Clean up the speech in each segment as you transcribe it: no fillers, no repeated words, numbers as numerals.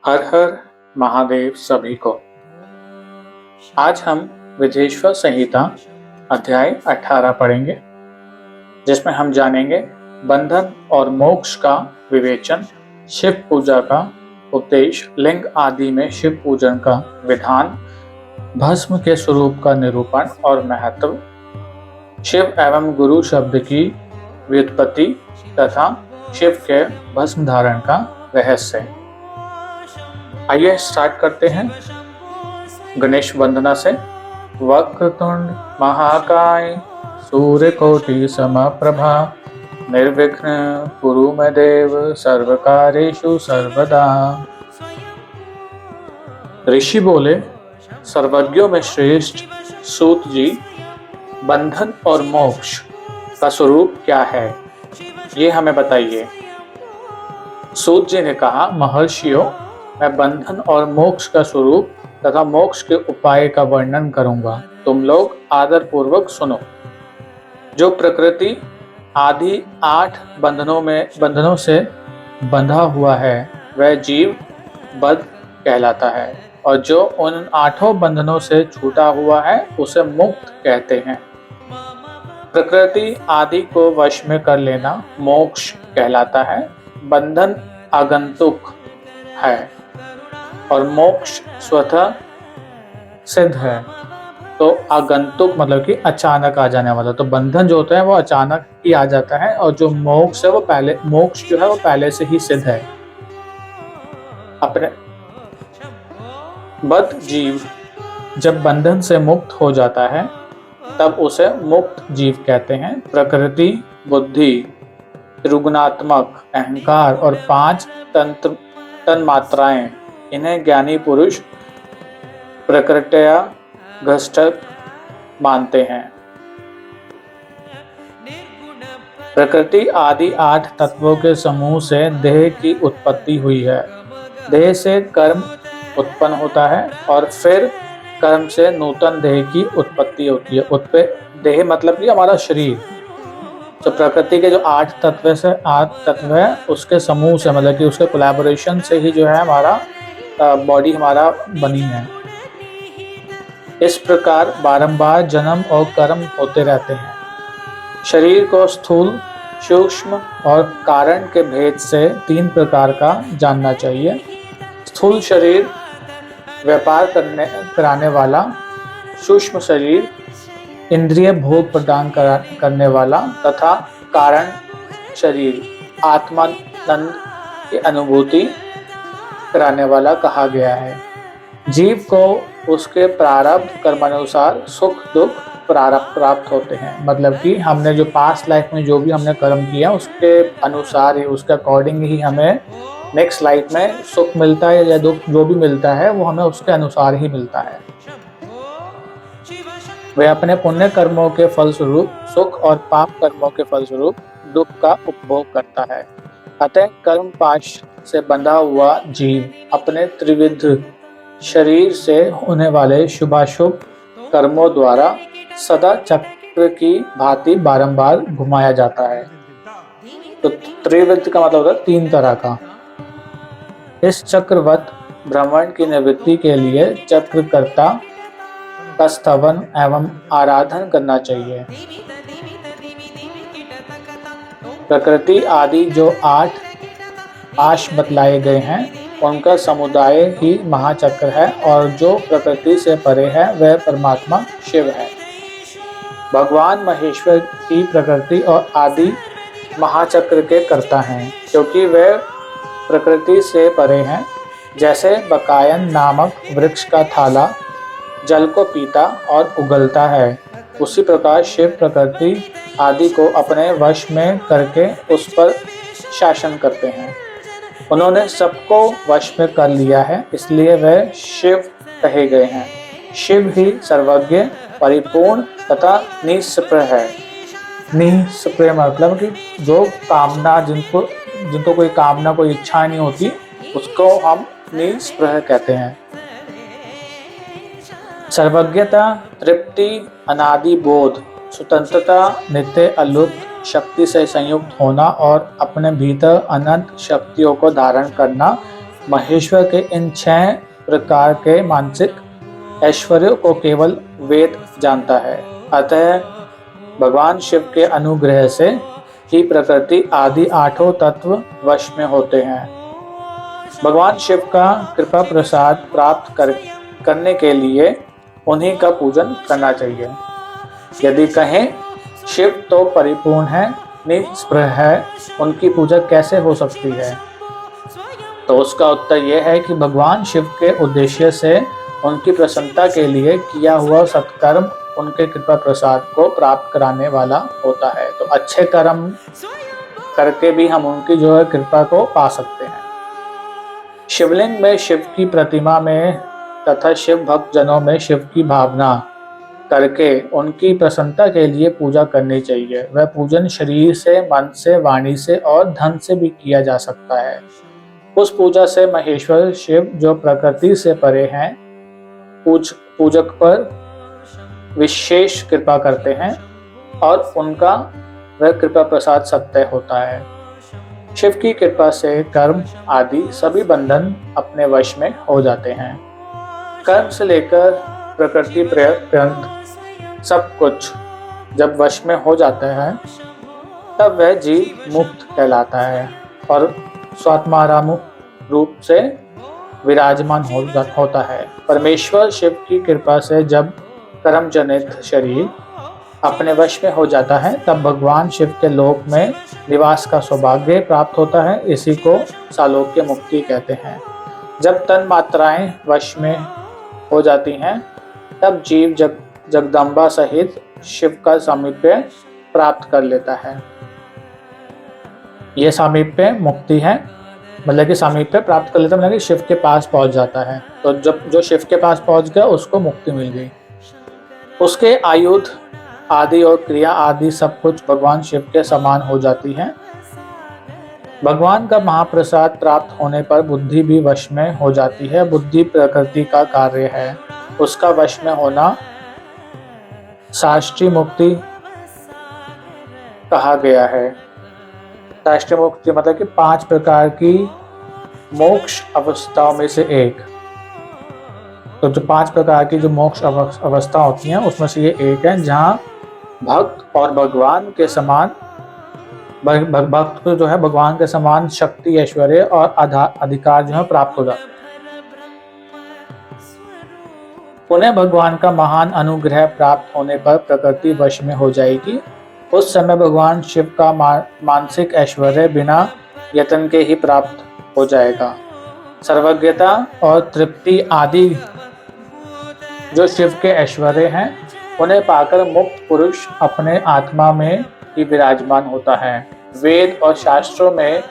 हर हर महादेव सभी को। आज हम विधेश्वर संहिता अध्याय 18 पढ़ेंगे, जिसमें हम जानेंगे बंधन और मोक्ष का विवेचन, शिव पूजा का उपदेश, लिंग आदि में शिव पूजन का विधान, भस्म के स्वरूप का निरूपण और महत्व, शिव एवं गुरु शब्द की व्युत्पत्ति तथा शिव के भस्म धारण का रहस्य। आइए स्टार्ट करते हैं गणेश वंदना से। वक्रतुंड महाकाय सूर्यकोटि समप्रभा निर्विघ्न कुरु मे देव सर्वकार्येषु सर्वदा। ऋषि बोले, सर्वज्ञों में श्रेष्ठ सूत जी, बंधन और मोक्ष का स्वरूप क्या है, ये हमें बताइए। सूत जी ने कहा, महर्षियों, मैं बंधन और मोक्ष का स्वरूप तथा मोक्ष के उपाय का वर्णन करूंगा, तुम लोग आदर पूर्वक सुनो। जो प्रकृति आदि 8 बंधनों से बंधा हुआ है वह जीव बद्ध कहलाता है, और जो उन 8 बंधनों से छूटा हुआ है उसे मुक्त कहते हैं। प्रकृति आदि को वश में कर लेना मोक्ष कहलाता है। बंधन आगंतुक है और मोक्ष स्वतः सिद्ध है। तो आगंतुक मतलब कि अचानक आ जाने वाला, तो बंधन जो होता है वो अचानक ही आ जाता है, और जो मोक्ष है वो मोक्ष जो है वो पहले से ही सिद्ध है। अपने बद्ध जीव जब बंधन से मुक्त हो जाता है तब उसे मुक्त जीव कहते हैं। प्रकृति, बुद्धि, त्रिगुणात्मक अहंकार और 5 तन्मात्राएं, इन्हें ज्ञानी पुरुष प्रकृत्या घष्टक मानते हैं। प्रकृति आदि 8 तत्वों के समूह से देह की उत्पत्ति हुई है। देह से कर्म उत्पन्न होता है और फिर कर्म से नूतन देह की उत्पत्ति होती है। देह मतलब कि हमारा शरीर। तो प्रकृति के जो 8 तत्व है उसके समूह से, मतलब कि उसके कोलैबोरेशन से ही जो है हमारा बॉडी हमारा बनी है। इस प्रकार बारंबार जन्म और कर्म होते रहते हैं। शरीर को स्थूल, सूक्ष्म और कारण के भेद से 3 प्रकार का जानना चाहिए। स्थूल शरीर व्यापार कराने वाला, सूक्ष्म शरीर इंद्रिय भोग प्रदान करने वाला तथा कारण शरीर आत्मानंद की अनुभूति कराने वाला कहा गया है। जीव को उसके प्रारब्ध कर्मानुसार सुख दुख प्राप्त होते हैं। मतलब कि हमने जो पास्ट लाइफ में जो भी हमने कर्म किया उसके अनुसार ही, उसके अकॉर्डिंग ही हमें नेक्स्ट लाइफ में सुख मिलता है या दुख जो भी मिलता है वो हमें उसके अनुसार ही मिलता है। वह अपने पुण्य कर्मों के फलस्वरूप सुख और पाप कर्मों के फलस्वरूप दुख का उपभोग करता है। अतः कर्म पाश से बंधा हुआ जीव अपने त्रिविध शरीर से होने वाले शुभाशुभ कर्मों द्वारा सदा चक्र की भांति बारंबार घुमाया जाता है। तो त्रिविध का मतलब होता है 3 तरह का। इस चक्रवत भ्रमण की निवृत्ति के लिए चक्रकर्ता का स्तवन एवं आराधन करना चाहिए। प्रकृति आदि जो 8 आश बतलाए गए हैं उनका समुदाय ही महाचक्र है, और जो प्रकृति से परे है वह परमात्मा शिव है। भगवान महेश्वर की प्रकृति और आदि महाचक्र के कर्ता हैं, क्योंकि वे प्रकृति से परे हैं। जैसे बकायन नामक वृक्ष का थाला जल को पीता और उगलता है, उसी प्रकार शिव प्रकृति आदि को अपने वश में करके उस पर शासन करते हैं। उन्होंने सबको वश में कर लिया है, इसलिए वह शिव कहे गए हैं। शिव ही सर्वज्ञ, परिपूर्ण तथा निःस्पृह है। निःस्पृह मतलब कि जो कामना, जिनको कोई कामना, कोई इच्छा नहीं होती, उसको हम निःस्पृह कहते हैं। सर्वज्ञता, तृप्ति, अनादि बोध, स्वतंत्रता, नित्य अलुप्त शक्ति से संयुक्त होना और अपने भीतर अनंत शक्तियों को धारण करना, महेश्वर के इन 6 प्रकार के मानसिक ऐश्वर्यों को केवल वेद जानता है। अतः भगवान शिव के अनुग्रह से ही प्रकृति आदि 8 तत्व वश में होते हैं। भगवान शिव का कृपा प्रसाद प्राप्त करने के लिए उन्हीं का पूजन करना चाहिए। यदि कहें शिव तो परिपूर्ण है, निष्प्रह है, उनकी पूजा कैसे हो सकती है? तो उसका उत्तर यह है कि भगवान शिव के उद्देश्य से उनकी प्रसन्नता के लिए किया हुआ सत्कर्म उनके कृपा प्रसाद को प्राप्त कराने वाला होता है। तो अच्छे कर्म करके भी हम उनकी जो है कृपा को पा सकते हैं। शिवलिंग में शिव की प्रतिमा में तथा शिव भक्त जनों में शिव की भावना करके उनकी प्रसन्नता के लिए पूजा करनी चाहिए। वह पूजन शरीर से, मन से, वाणी से और धन से भी किया जा सकता है। उस पूजा से महेश्वर शिव जो प्रकृति से परे हैं, पूजक पर विशेष कृपा करते हैं और उनका वह कृपा प्रसाद सत्य होता है। शिव की कृपा से कर्म आदि सभी बंधन अपने वश में हो जाते हैं। कर्म से लेकर प्रकृति पर्यंत सब कुछ जब वश में हो जाता है तब वह जीव मुक्त कहलाता है और स्वात्माराम रूप से विराजमान होता है। परमेश्वर शिव की कृपा से जब कर्म जनित शरीर अपने वश में हो जाता है तब भगवान शिव के लोक में निवास का सौभाग्य प्राप्त होता है। इसी को सालोक्य मुक्ति कहते हैं। जब तन मात्राएं वश में हो जाती हैं तब जीव जगदम्बा सहित शिव का सामीप्य प्राप्त कर लेता है। यह सामीप्य मुक्ति है, मतलब कि सामीप्य प्राप्त कर लेता है, मतलब कि शिव के पास पहुंच जाता है। तो जब जो शिव के पास पहुंच गया उसको मुक्ति मिल गई। उसके आयुध आदि और क्रिया आदि सब कुछ भगवान शिव के समान हो जाती है। भगवान का महाप्रसाद प्राप्त होने पर बुद्धि भी वश में हो जाती है। बुद्धि प्रकृति का कार्य है, उसका वश में होना साष्टी मुक्ति कहा गया है। साष्टी मुक्ति मतलब कि 5 प्रकार की मोक्ष अवस्थाओं में से एक। तो जो 5 प्रकार की जो मोक्ष अवस्था होती हैं उसमें से ये एक है जहाँ भक्त और भगवान के समान भक्त को जो है भगवान के समान शक्ति, ऐश्वर्य और अधिकार जो है प्राप्त हो जाता है। पुनः भगवान का महान अनुग्रह प्राप्त होने पर प्रकृति वश में हो जाएगी। उस समय भगवान शिव का मानसिक ऐश्वर्य बिना यत्न के ही प्राप्त हो जाएगा। सर्वज्ञता और तृप्ति आदि जो शिव के ऐश्वर्य हैं उन्हें पाकर मुक्त पुरुष अपने आत्मा में ही विराजमान होता है। वेद और शास्त्रों में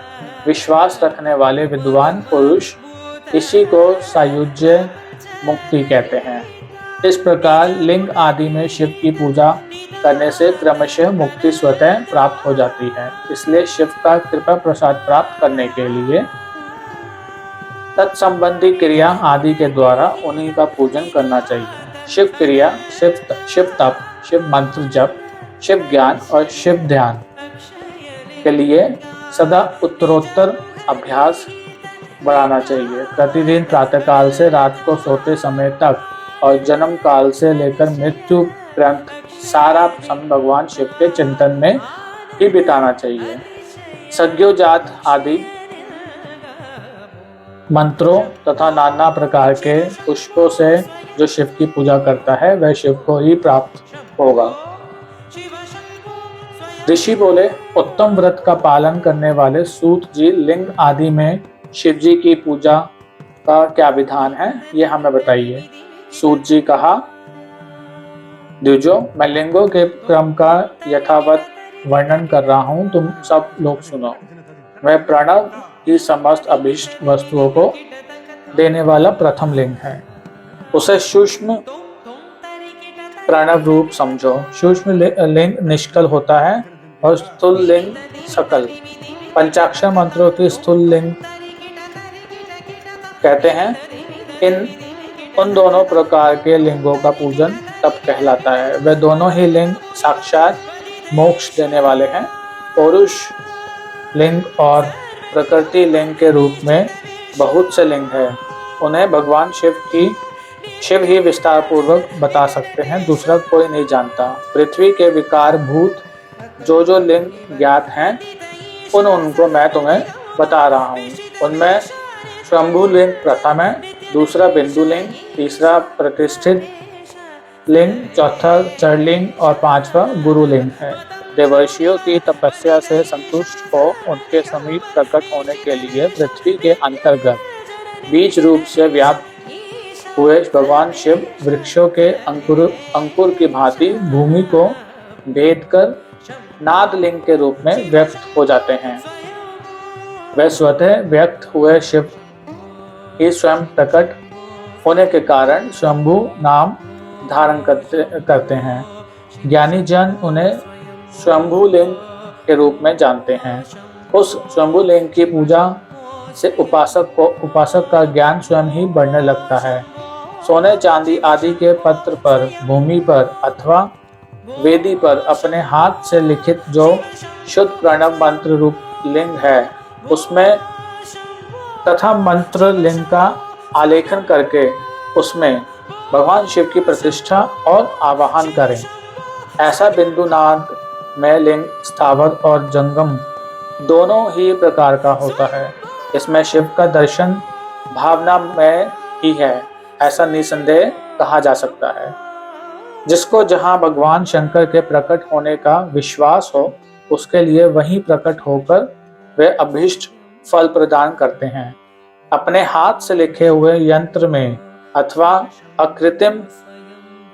विश्वास रखने वाले विद्वान पुरुष इसी को सायुज्य मुक्ति कहते हैं। इस प्रकार लिंग आदि में शिव की पूजा करने से क्रमशः मुक्ति स्वतः प्राप्त हो जाती है। इसलिए शिव का कृपा प्रसाद प्राप्त करने के लिए तत्संबंधी क्रिया आदि के द्वारा उन्हीं का पूजन करना चाहिए। शिव क्रिया, शिव तप, शिव मंत्र जप, शिव ज्ञान और शिव ध्यान के लिए सदा उत्तरोत्तर अभ्यास बढ़ाना चाहिए। प्रतिदिन प्रातःकाल से रात को सोते समय तक और जन्म काल से लेकर मृत्यु पर्यंत सारा समय भगवान शिव के चिंतन में ही बिताना चाहिए। सज्ञोजात आदि मंत्रों तथा नाना प्रकार के पुष्पों से जो शिव की पूजा करता है वह शिव को ही प्राप्त होगा। ऋषि बोले, उत्तम व्रत का पालन करने वाले सूत जी लिंग आदि में शिव जी की पूजा का क्या विधान है, ये हमें बताइए। सूत जी कहा, द्विजो, मैं लिंगों के क्रम का यथावत वर्णन कर रहा हूँ, तुम सब लोग सुनो। वह प्रणव की समस्त अभीष्ट वस्तुओं को देने वाला प्रथम लिंग है। उसे सूक्ष्म प्रणव रूप समझो। सूक्ष्म लिंग निष्कल होता है और स्थूल लिंग सकल। पंचाक्षर मंत्रों की स्थूल लिंग कहते हैं। उन दोनों प्रकार के लिंगों का पूजन तब कहलाता है। वे दोनों ही लिंग साक्षात मोक्ष देने वाले हैं। पौरुष लिंग और प्रकृति लिंग के रूप में बहुत से लिंग हैं, उन्हें भगवान शिव ही विस्तार पूर्वक बता सकते हैं, दूसरा कोई नहीं जानता। पृथ्वी के विकार भूत जो लिंग ज्ञात हैं उनको मैं तुम्हें बता रहा हूँ। उनमें स्वयंभू लिंग प्रथम है, दूसरा बिंदु लिंग, तीसरा प्रतिष्ठित लिंग, चौथा चरलिंग और पांचवा गुरुलिंग है। देवर्षियों की तपस्या से संतुष्ट हो उनके समीप प्रकट होने के लिए पृथ्वी के अंतर्गत बीज रूप से व्याप्त हुए भगवान शिव वृक्षों के अंकुर की भांति भूमि को भेद कर नाद लिंग के रूप में व्यक्त हो जाते हैं। वे स्वतः व्यक्त हुए शिव ही स्वयं प्रकट होने के कारण स्वयंभू नाम धारण करते हैं। ज्ञानी जन उन्हें स्वयंभू लिंग के रूप में जानते हैं। उस स्वयंभू लिंग की पूजा से उपासक का ज्ञान स्वयं ही बढ़ने लगता है। सोने चांदी आदि के पत्र पर, भूमि पर अथवा वेदी पर अपने हाथ से लिखित जो शुद्ध प्रणव मंत्र रूप लिंग है उसमें तथा मंत्र लिंग का आलेखन करके उसमें भगवान शिव की प्रतिष्ठा और आवाहन करें। ऐसा बिंदु नाद में लिंग स्थावर और जंगम दोनों ही प्रकार का होता है। इसमें शिव का दर्शन भावना में ही है, ऐसा निसंदेह कहा जा सकता है। जिसको जहाँ भगवान शंकर के प्रकट होने का विश्वास हो उसके लिए वहीं प्रकट होकर वे अभीष्ट फल प्रदान करते हैं। अपने हाथ से लिखे हुए यंत्र में अथवा अकृत्रिम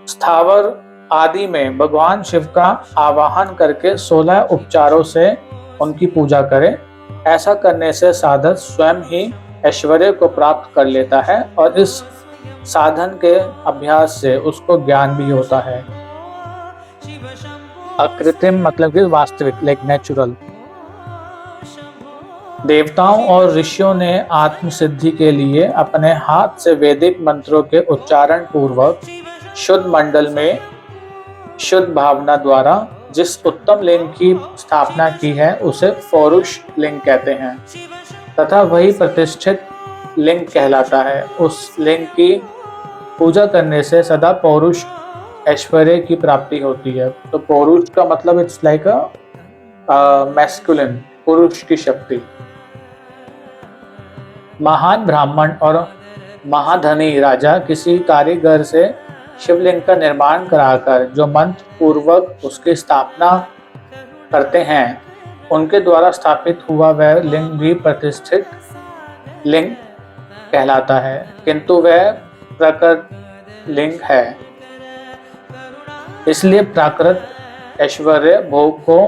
स्थावर आदि में भगवान शिव का आवाहन करके 16 उपचारों से उनकी पूजा करें। ऐसा करने से साधक स्वयं ही ऐश्वर्य को प्राप्त कर लेता है और इस साधन के अभ्यास से उसको ज्ञान भी होता है। अकृत्रिम मतलब कि वास्तविक, लाइक नेचुरल। देवताओं और ऋषियों ने आत्म सिद्धि के लिए अपने हाथ से वैदिक मंत्रों के उच्चारण पूर्वक शुद्ध मंडल में शुद्ध भावना द्वारा जिस उत्तम लिंग की स्थापना की है उसे पौरुष लिंग कहते हैं तथा वही प्रतिष्ठित लिंग कहलाता है। उस लिंग की पूजा करने से सदा पौरुष ऐश्वर्य की प्राप्ति होती है। तो पौरुष का मतलब इट्स लाइक अ मैस्कुलिन, पुरुष की शक्ति। महान ब्राह्मण और महाधनी राजा किसी कारीगर से शिवलिंग का निर्माण कराकर जो मंत्र पूर्वक उसकी स्थापना करते हैं उनके द्वारा स्थापित हुआ वह लिंग भी प्रतिष्ठित लिंग कहलाता है, किंतु वह प्रकृत लिंग है, इसलिए प्राकृत ऐश्वर्य भोग को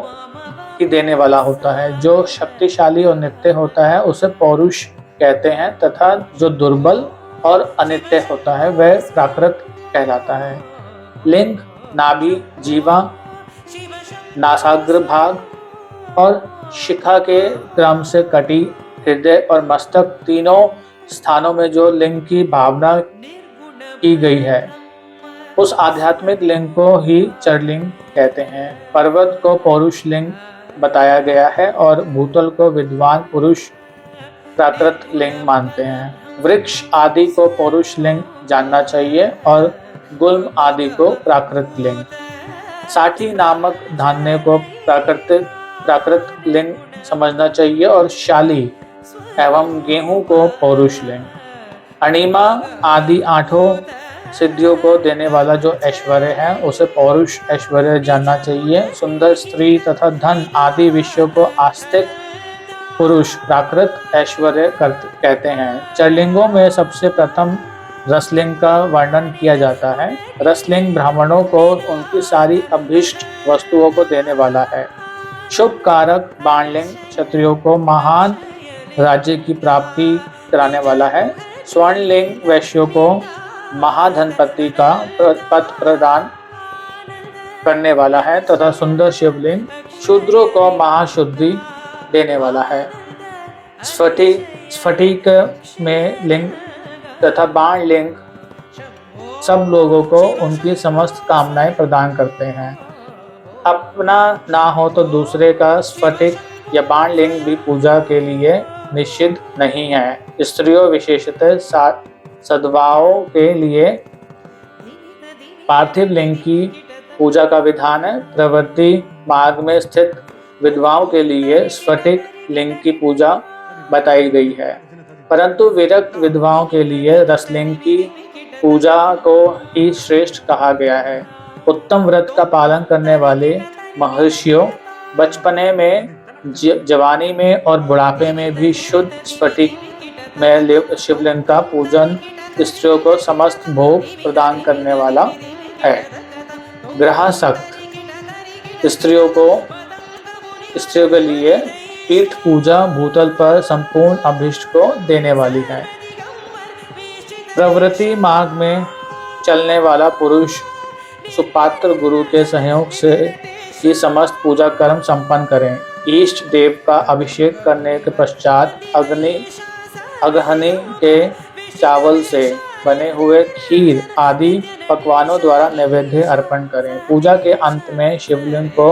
ही देने वाला होता है। जो शक्तिशाली और नित्य होता है उसे पौरुष कहते हैं तथा जो दुर्बल और अनित्य होता है वह प्राकृत कहलाता है। लिंग, नाभि, जीवा, नासाग्र भाग और शिखा के क्रम से कटी, हृदय और मस्तक तीनों स्थानों में जो लिंग की भावना की गई है उस आध्यात्मिक लिंग को ही चरलिंग कहते हैं। पर्वत को पौरुष लिंग बताया गया है और भूतल को विद्वान पुरुष प्राकृत लिंग मानते हैं। वृक्ष आदि को पौरुष लिंग जानना चाहिए और गुल्म आदि को प्राकृत लिंग। साठी नामक धान्य को प्राकृत लिंग समझना चाहिए और शाली एवं गेहूं को पौरुष लिंग। अणिमा आदि आठों सिद्धियों को देने वाला जो ऐश्वर्य है उसे पौरुष ऐश्वर्य जानना चाहिए। सुंदर स्त्री तथा धन आदि विषयों को आस्तिक पुरुष प्राकृत ऐश्वर्य कहते हैं। चरलिंगों में सबसे प्रथम रसलिंग का वर्णन किया जाता है। रसलिंग ब्राह्मणों को उनकी सारी अभीष्ट वस्तुओं को देने वाला है। शुभ कारक बाणलिंग क्षत्रियों को महान राज्य की प्राप्ति कराने वाला है। स्वर्णलिंग वैश्यों को महाधनपति का पद प्रदान करने वाला है तथा सुंदर शिवलिंग शूद्रों को महाशुद्धि देने वाला है। स्फटिक में लिंग तथा बाण लिंग सब लोगों को उनकी समस्त कामनाएं प्रदान करते हैं। अपना ना हो तो दूसरे का स्फटिक या बाण लिंग भी पूजा के लिए निषिद्ध नहीं है। स्त्रियों विशेषतः सद्भाव के लिए पार्थिव लिंग की पूजा का विधान है। प्रवृत्ति मार्ग में स्थित विधवाओं के लिए स्फटिक लिंग की पूजा बताई गई है, परंतु विरक्त विधवाओं के लिए रसलिंग की पूजा को ही श्रेष्ठ कहा गया है। उत्तम व्रत का पालन करने वाले महर्षियों बचपने में, जवानी में और बुढ़ापे में भी शुद्ध स्फटिक में शिवलिंग का पूजन स्त्रियों को समस्त भोग प्रदान करने वाला है। ग्रहासक्त स्त्रियों के लिए तीर्थ पूजा भूतल पर संपूर्ण अभिष्ट को देने वाली है। प्रवृत्ति मार्ग में चलने वाला पुरुष सुपात्र गुरु के सहयोग से ये समस्त पूजा कर्म संपन्न करें। इष्ट देव का अभिषेक करने के पश्चात अगहनी के चावल से बने हुए खीर आदि पकवानों द्वारा नैवेद्य अर्पण करें। पूजा के अंत में शिवलिंग को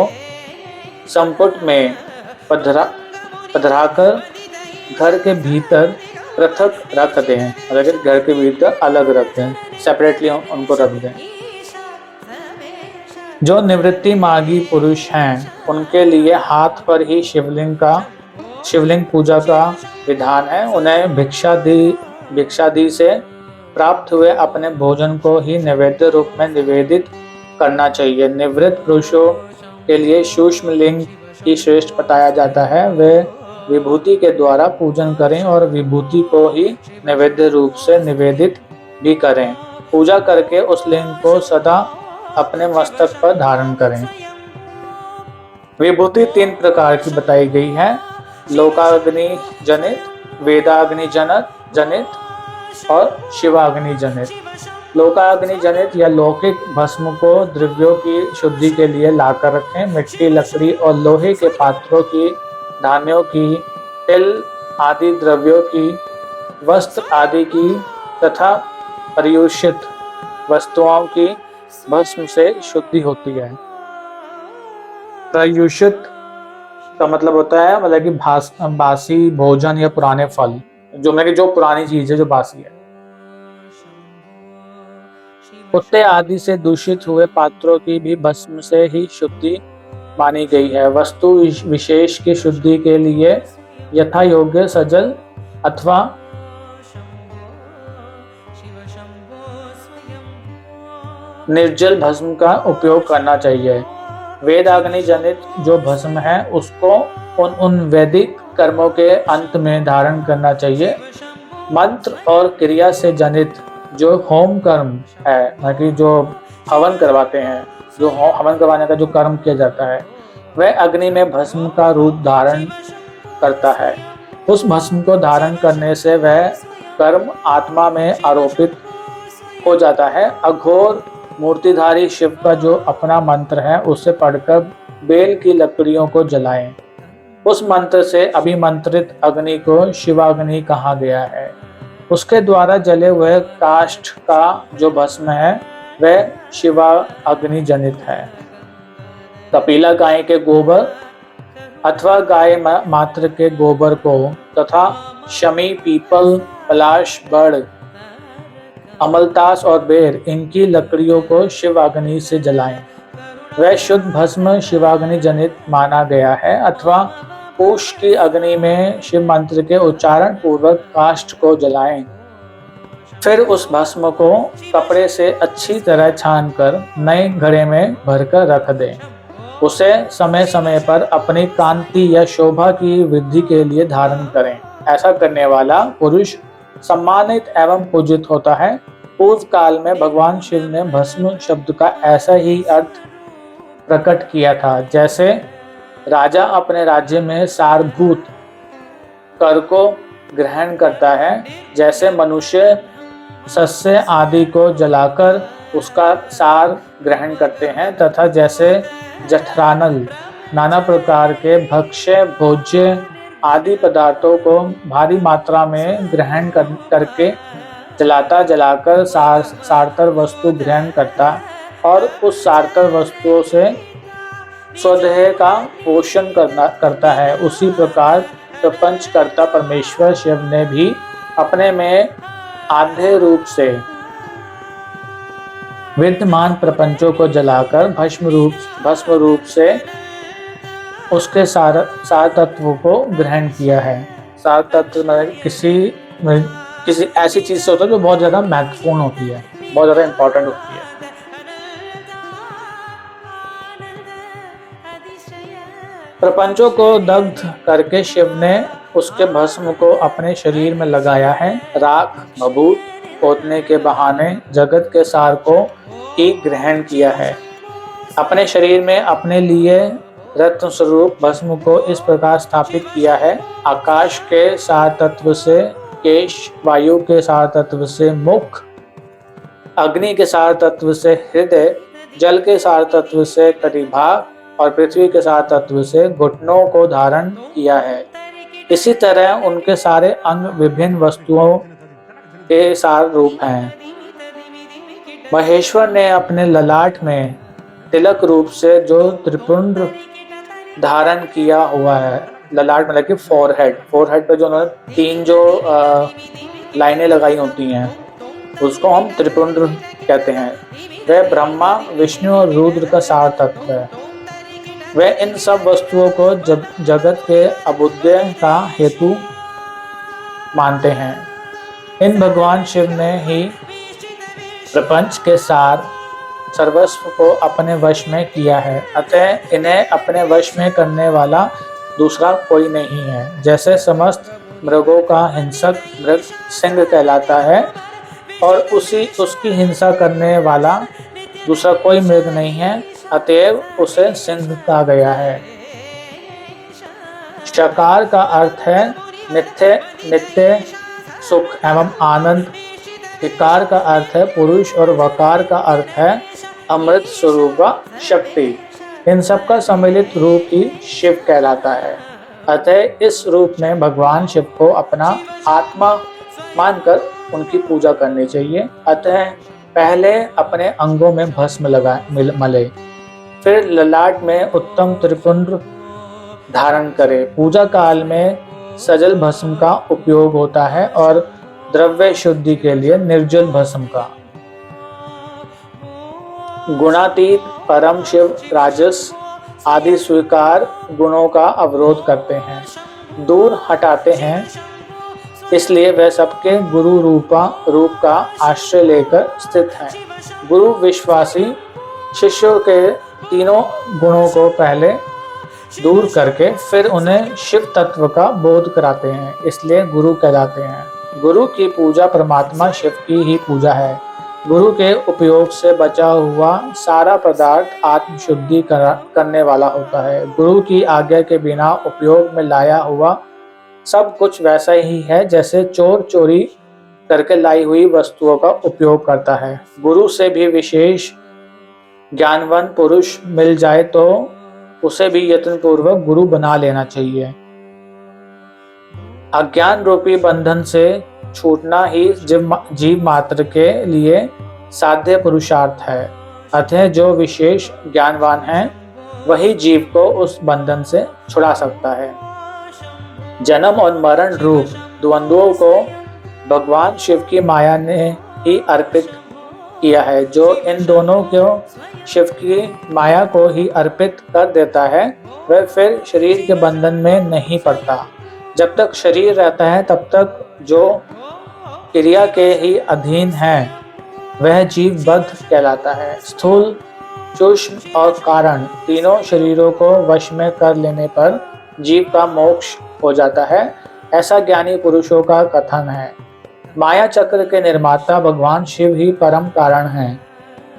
संपुट में पधराकर घर के भीतर पृथक रख दें। अगर घर के भीतर अलग रख दें, सेपरेटली उनको रख दें। जो निवृत्ति मार्गी पुरुष हैं उनके लिए हाथ पर ही शिवलिंग पूजा का विधान है। उन्हें भिक्षादि से प्राप्त हुए अपने भोजन को ही नैवेद्य रूप में निवेदित करना चाहिए। निवृत्त पुरुषों के लिए सूक्ष्म लिंग ही श्रेष्ठ बताया जाता है। वे विभूति के द्वारा पूजन करें और विभूति को ही नैवेद्य रूप से निवेदित भी करें। पूजा करके उस लिंग को सदा अपने मस्तक पर धारण करें। विभूति 3 प्रकार की बताई गई है: लोकाग्नि जनित, वेदाग्नि जनित और शिवाग्नि जनित। लोकाग्नि जनित या लौकिक भस्म को द्रव्यों की शुद्धि के लिए लाकर रखें। मिट्टी, लकड़ी और लोहे के पात्रों की, धान्यों की, तिल आदि द्रव्यों की, वस्त्र आदि की तथा पर्युषित वस्तुओं की भस्म से शुद्धि होती है। पर्युषित का मतलब होता है मतलब कि बासी भोजन या पुराने फल, जो पुरानी चीज है, जो बासी है। कुत्ते आदि से दूषित हुए पात्रों की भी भस्म से ही शुद्धि मानी गई है। वस्तु विशेष की शुद्धि के लिए यथा योग्य सजल अथवा निर्जल भस्म का उपयोग करना चाहिए। वेदाग्नि जनित जो भस्म है उसको उन वैदिक कर्मों के अंत में धारण करना चाहिए। मंत्र और क्रिया से जनित जो होम कर्म है, मतलब जो हवन करवाते हैं, जो हवन करवाने का जो कर्म किया जाता है, वह अग्नि में भस्म का रूप धारण करता है। उस भस्म को धारण करने से वह कर्म आत्मा में आरोपित हो जाता है। अघोर मूर्तिधारी शिव का जो अपना मंत्र है उसे पढ़कर बेल की लकड़ियों को जलाएं। उस मंत्र से अभिमंत्रित अग्नि को शिवाग्नि कहा गया है। उसके द्वारा जले हुए काष्ठ का जो भस्म है वह शिवा अग्नि जनित है। कपिला गाय के गोबर अथवा गाय मात्र के गोबर को तथा शमी, पीपल, पलाश, बड़, अमलतास और बेर इनकी लकड़ियों को शिवाग्नि से जलाएं। वह शुद्ध भस्म शिवाग्नि जनित माना गया है। अथवा पूष की अग्नि में शिव मंत्र के उच्चारण पूर्वक काष्ठ को जलाएं। फिर उस भस्म को कपड़े से अच्छी तरह छानकर नए घड़े में भरकर रख दें। उसे समय समय पर अपनी कांति या शोभा की वृद्धि के लिए धारण करें। ऐसा करने वाला पुरुष सम्मानित एवं पूजित होता है। पूर्व काल में भगवान शिव ने भस्म शब्द का ऐसा ही अर्थ प्रकट किया था। जैसे राजा अपने राज्य में सारभूत कर को ग्रहण करता है, जैसे मनुष्य सस्य आदि को जलाकर उसका सार ग्रहण करते हैं, तथा जैसे जठरानल नाना प्रकार के भक्ष्य, भोज्य आदि पदार्थों को भारी मात्रा में ग्रहण करके जलाकर सारतर वस्तु ग्रहण करता और उस सारतर वस्तुओं से स्वदेह का पोषण करता है, उसी प्रकार प्रपंचकर्ता परमेश्वर शिव ने भी अपने में आधे रूप से विद्यमान प्रपंचों को जलाकर भस्म रूप से उसके सार तत्व को ग्रहण किया है। सार तत्व मतलब किसी ऐसी चीज से होता है जो बहुत ज्यादा महत्वपूर्ण होती है, बहुत ज्यादा इंपॉर्टेंट होती है। प्रपंचों को दग्ध करके शिव ने उसके भस्म को अपने शरीर में लगाया है। राख भभूत पोतने के बहाने जगत के सार को ही ग्रहण किया है। अपने शरीर में अपने लिए रत्न स्वरूप भस्म को इस प्रकार स्थापित किया है। आकाश के सार तत्व से केश, वायु के सार तत्व से मुख, अग्नि के सार तत्व से हृदय, जल के सार तत्व से कटिभाग और पृथ्वी के सार तत्व से घुटनों को धारण किया है। इसी तरह उनके सारे अंग विभिन्न वस्तुओं के सार रूप हैं। महेश्वर ने अपने ललाट में तिलक रूप से जो त्रिपुंड धारण किया हुआ है, ललाट मतलब कि फोरहेड पे जो उन्होंने 3 जो लाइनें लगाई होती हैं उसको हम त्रिपुंड कहते हैं। वह ब्रह्मा, विष्णु और रुद्र का सार तत्व है। वे इन सब वस्तुओं को जगत के अभ्युदय का हेतु मानते हैं। इन भगवान शिव ने ही प्रपंच के सार सर्वस्व को अपने वश में किया है, अतः इन्हें अपने वश में करने वाला दूसरा कोई नहीं है। जैसे समस्त मृगों का हिंसक मृग सिंह कहलाता है और उसकी हिंसा करने वाला दूसरा कोई मृग नहीं है, अतएव उसे सिंह कहा गया है। शकार का अर्थ है नित्य सुख एवं आनंद। विकार का अर्थ है पुरुष और वकार का अर्थ है अमृत स्वरूप शक्ति। इन सब का सम्मिलित रूप ही शिव कहलाता है। अतः इस रूप में भगवान शिव को अपना आत्मा मानकर उनकी पूजा करनी चाहिए। अतः पहले अपने अंगों में भस्म मले, फिर ललाट में उत्तम त्रिपुंड धारण करे। पूजा काल में सजल भस्म का उपयोग होता है और द्रव्य शुद्धि के लिए निर्जल भस्म का। गुणातीत परम शिव राजस आदि स्वीकार गुणों का अवरोध करते हैं, दूर हटाते हैं। इसलिए वह सबके गुरु रूप का आश्रय लेकर स्थित हैं। गुरु विश्वासी शिष्यों के तीनों गुणों को पहले दूर करके फिर उन्हें शिव तत्व का बोध कराते हैं, इसलिए गुरु कहलाते हैं। गुरु की पूजा परमात्मा शिव की ही पूजा है। गुरु के उपयोग से बचा हुआ सारा पदार्थ आत्म शुद्धि करने वाला होता है। गुरु की आज्ञा के बिना उपयोग में लाया हुआ सब कुछ वैसा ही है जैसे चोर चोरी करके लाई हुई वस्तुओं का उपयोग करता है। गुरु से भी विशेष ज्ञानवान पुरुष मिल जाए तो उसे भी यत्न पूर्वक गुरु बना लेना चाहिए। अज्ञान रूपी बंधन से छूटना ही जीव मात्र के लिए साध्य पुरुषार्थ है। अतः जो विशेष ज्ञानवान है वही जीव को उस बंधन से छुड़ा सकता है। जन्म और मरण रूप द्वंद्वों को भगवान शिव की माया ने ही अर्पित किया है। जो इन दोनों को शिव की माया को ही अर्पित कर देता है वह फिर शरीर के बंधन में नहीं पड़ता। जब तक शरीर रहता है तब तक जो क्रिया के ही अधीन है वह जीव बद्ध कहलाता है। स्थूल, सूक्ष्म और कारण तीनों शरीरों को वश में कर लेने पर जीव का मोक्ष हो जाता है, ऐसा ज्ञानी पुरुषों का कथन है। माया चक्र के निर्माता भगवान शिव ही परम कारण हैं।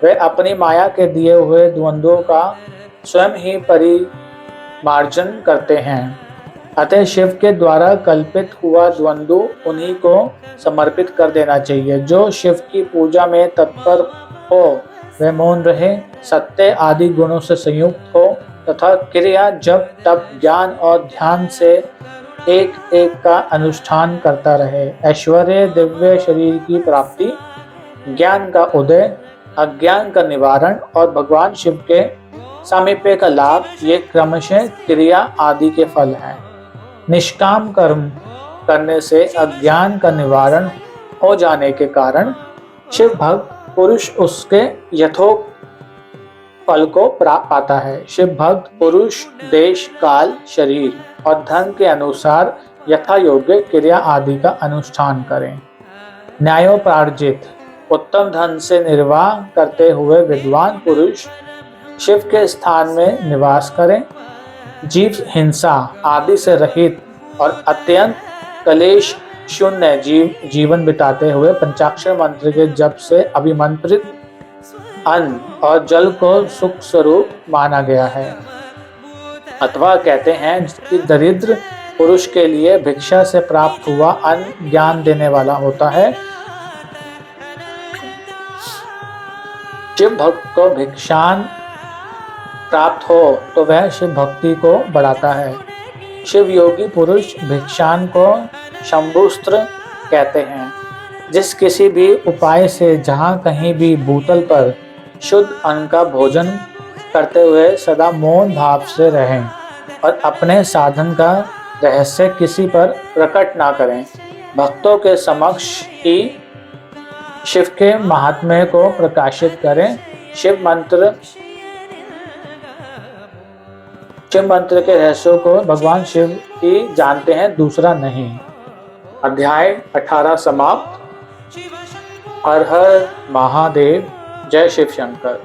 वे अपनी माया के दिए हुए द्वंद्वों का स्वयं ही परिमार्जन करते हैं। अतः शिव के द्वारा कल्पित हुआ द्वंद्व उन्हीं को समर्पित कर देना चाहिए। जो शिव की पूजा में तत्पर हो वह मौन रहे, सत्य आदि गुणों से संयुक्त हो तथा क्रिया, जप, तप, ज्ञान और ध्यान से एक एक का अनुष्ठान करता रहे। ऐश्वर्य, दिव्य शरीर की प्राप्ति, ज्ञान का उदय, अज्ञान का निवारण और भगवान शिव के सामीप्य का लाभ, ये क्रमशः क्रिया आदि के फल हैं। निष्काम कर्म करने से अज्ञान का निवारण हो जाने के कारण शिव भक्त पुरुष उसके यथोक्त फल को पाता है। शिव भक्त पुरुष देश काल शरीर और धन के अनुसार यथा योग्य क्रिया आदि का अनुष्ठान करें। न्यायोपार्जित उत्तम धन से निर्वाह करते हुए विद्वान पुरुष शिव के स्थान में निवास करें। जीव हिंसा आदि से रहित और अत्यंत कलेश शून्य जीवन बिताते हुए पंचाक्षर मंत्र के जप से अभिमंत्रित अन्न और जल को सुख स्वरूप माना गया है। अथवा कहते हैं कि दरिद्र पुरुष के लिए भिक्षा से प्राप्त हुआ अन्न ज्ञान देने वाला होता है। शिव भक्त को भिक्षान प्राप्त हो तो वह शिव भक्ति को बढ़ाता है। शिव योगी पुरुष भिक्षान को शंभुस्त्र कहते हैं। जिस किसी भी उपाय से जहाँ कहीं भी भूतल पर शुद्ध अन्न का भोजन करते हुए सदा मौन भाव से रहें और अपने साधन का रहस्य किसी पर प्रकट ना करें। भक्तों के समक्ष ही शिव के महात्म्य को प्रकाशित करें। शिव मंत्र के रहस्यों को भगवान शिव ही जानते हैं, दूसरा नहीं। अध्याय 18 समाप्त। हर हर महादेव। जय शिव शंकर।